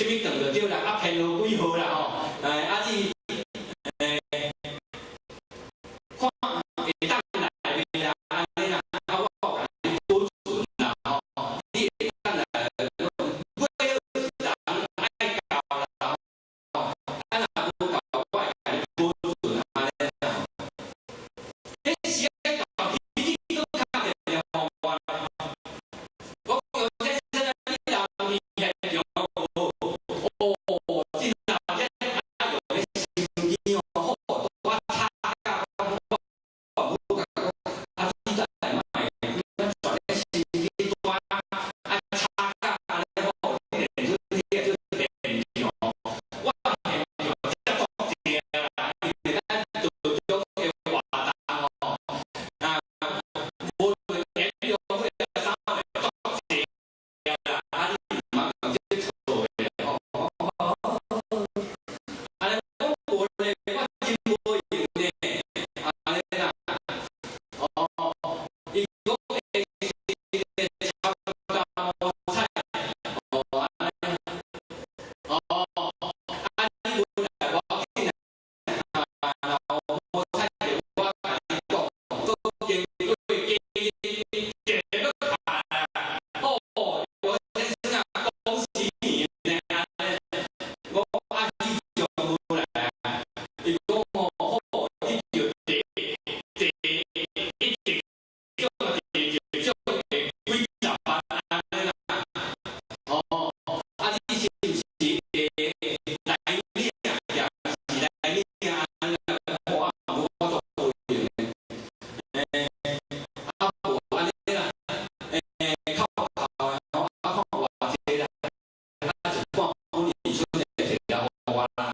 什么长就对啦，啊偏好几号啦吼，啊你看会当来袂啦，安尼啦，啊我甲你保存啦吼，你会当来，我要是人爱搞啦吼，啊若无搞，我会甲你保存安尼啦。迄时啊搞脾气都较袂了我，我讲这真啊，你老皮严重哦，真啊，这哎呦，迄心机哦，好，我擦甲我。啊，你再来买，咱转咧心机多啊，差价安尼好，你出去就便宜哦。我便宜哦，这足济啦，因为咱做种嘅活动哦，啊，无严重会稍微足济啦，啊，你唔茫讲这错嘅哦，安尼我无咧，我真无用咧，安尼啦，哦。伊讲会炒高菜，哦安尼，哦啊你本来无紧啊，无菜我甲你讲，都经过加要看啊，哦，我先生啊，恭喜你呢，安尼，我啊你上好啦，伊讲哦好，你就第一直。叫几十万安尼啦，哦，啊你是毋是来领也是来领安尼啦？我都无用诶，啊无安尼啦，靠靠啊，看偌济啦，啊一半年出来摕了我啦，